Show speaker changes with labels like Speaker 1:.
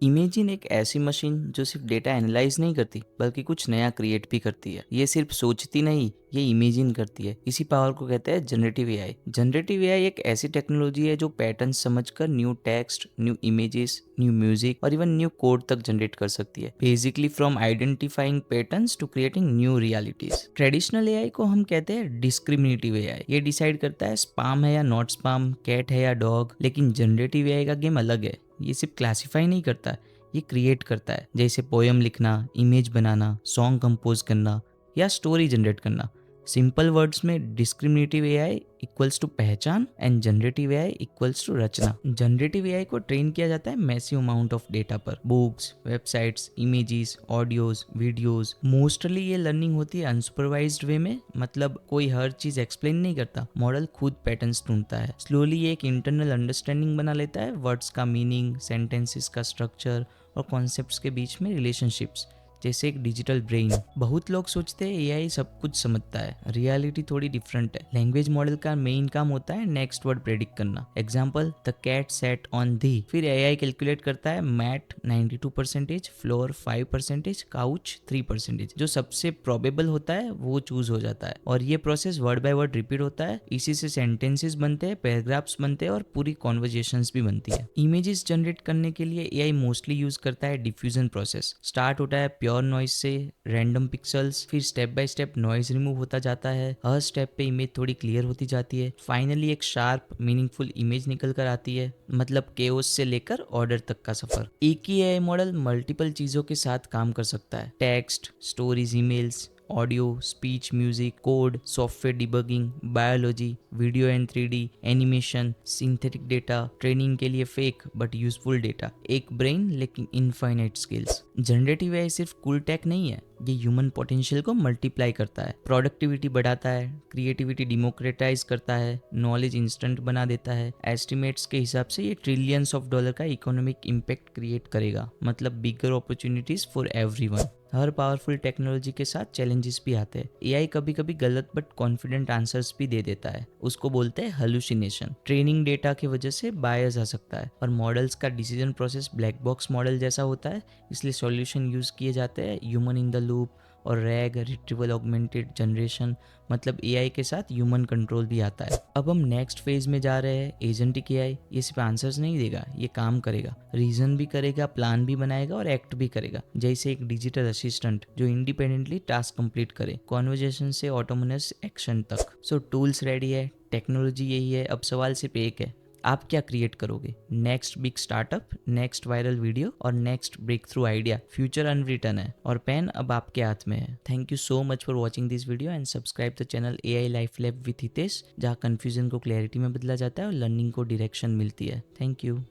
Speaker 1: Imagine एक ऐसी machine जो सिर्फ डेटा एनालाइज नहीं करती बल्कि कुछ नया क्रिएट भी करती है। ये सिर्फ सोचती नहीं, ये इमेजिन करती है। इसी पावर को कहते हैं जनरेटिव एआई। जनरेटिव एआई एक ऐसी टेक्नोलॉजी है जो पैटर्न समझकर new text, new images, new music और इवन न्यू कोड तक जनरेट कर सकती है। Basically from identifying patterns to creating new realities. Traditional AI को हम कहते हैं डिस्क्रिमिनेटिव एआई। ये डिसाइड करता है स्पाम है या नॉट स्पाम, कैट है या डॉग। लेकिन जनरेटिव एआई का गेम अलग है। ये सिर्फ क्लासीफाई नहीं करता है, ये क्रिएट करता है। जैसे पोयम लिखना, इमेज बनाना, सॉन्ग कंपोज करना या स्टोरी जनरेट करना। सिंपल वर्ड्स में डिस्क्रिमिनेटिव एआई इक्वल्स टू पहचान and generative AI equals to रचना। जनरेटिव एआई को ट्रेन किया जाता है मैसिव अमाउंट ऑफ डेटा पर, books, websites, images, audios, videos. Mostly ये लर्निंग होती है अनसुपरवाइज्ड वे में, मतलब कोई हर चीज एक्सप्लेन नहीं करता, मॉडल खुद पैटर्न्स ढूंढता है। स्लोली ये एक इंटरनल अंडरस्टैंडिंग बना लेता है, वर्ड्स का मीनिंग, सेंटेंसेस का स्ट्रक्चर और कॉन्सेप्ट्स के बीच में रिलेशनशिप्स, जैसे एक डिजिटल ब्रेन। बहुत लोग सोचते हैं एआई सब कुछ समझता है, रियलिटी थोड़ी डिफरेंट है। लैंग्वेज मॉडल का मेन काम होता है नेक्स्ट वर्ड प्रेडिक्ट करना। Example, the cat sat on the. फिर एआई कैलकुलेट करता है मैट 92%, फ्लोर 5%, काउच 3%। जो सबसे प्रोबेबल होता है वो चूज हो जाता है और ये process word by word repeat होता है। इसी से सेंटेंसेस बनते हैं, पैराग्राफ्स बनते हैं और पूरी कॉन्वर्जेशंस भी बनती है। इमेजेस जनरेट करने के लिए एआई मोस्टली यूज करता है डिफ्यूजन प्रोसेस। स्टार्ट होता है प्योर नॉइज से, रैंडम पिक्सल्स, फिर step by step noise remove होता जाता है। हर स्टेप पे इमेज थोड़ी क्लियर होती जाती है। फाइनली एक शार्प मीनिंगफुल इमेज निकल कर आती है। मतलब केओस से लेकर ऑर्डर तक का सफर। एक ही एआई मॉडल मल्टीपल चीजों के साथ काम कर सकता है। Text, stories, emails, audio, speech, music, code, software debugging, biology, video and 3D, animation, synthetic data, training के लिए फेक बट यूजफुल डेटा। एक ब्रेन लेकिन इनफाइनाइट स्किल्स। जनरेटिव एआई सिर्फ कूल टेक नहीं है, ये ह्यूमन पोटेंशियल को मल्टीप्लाई करता है, प्रोडक्टिविटी बढ़ाता है, क्रिएटिविटी डिमोक्रेटाइज करता है, नॉलेज इंस्टेंट बना देता है। एस्टिमेट्स के हिसाब से ये ट्रिलियंस ऑफ डॉलर का इकोनॉमिक इम्पैक्ट क्रिएट करेगा, मतलब बिगर अपॉर्चुनिटीज फॉर एवरीवन। हर पावरफुल टेक्नोलॉजी के साथ चैलेंजेस भी आते हैं। एआई कभी कभी गलत बट कॉन्फिडेंट आंसर्स भी दे देता है, उसको बोलते हैं हेलुसिनेशन। ट्रेनिंग डेटा की वजह से बायस आ सकता है और मॉडल्स का decision process black box model जैसा होता है, इसलिए सॉल्यूशन यूज किए जाते हैं ह्यूमन इन द लूप और रैग, रिट्रीवल ऑगमेंटेड जनरेशन। मतलब एआई के साथ ह्यूमन कंट्रोल भी आता है। अब हम नेक्स्ट फेज में जा रहे हैं, एजेंटिक एआई। ये सिर्फ आंसर्स नहीं देगा, ये काम करेगा, रीजन भी करेगा, प्लान भी बनाएगा और एक्ट भी करेगा। जैसे एक डिजिटल असिस्टेंट जो इंडिपेंडेंटली टास्क कंप्लीट करे, कॉन्वर्जेशन से ऑटोनोमस एक्शन तक। सो टूल्स रेडी है, टेक्नोलॉजी यही है। अब सवाल सिर्फ एक है, आप क्या क्रिएट करोगे? Next big startup, next viral video और next breakthrough idea? Future unwritten है और पेन अब आपके हाथ में है। Thank you so much for watching this video and subscribe the channel AI life lab with Hitesh, जहाँ कंफ्यूजन को क्लैरिटी में बदला जाता है और लर्निंग को डायरेक्शन मिलती है। Thank you.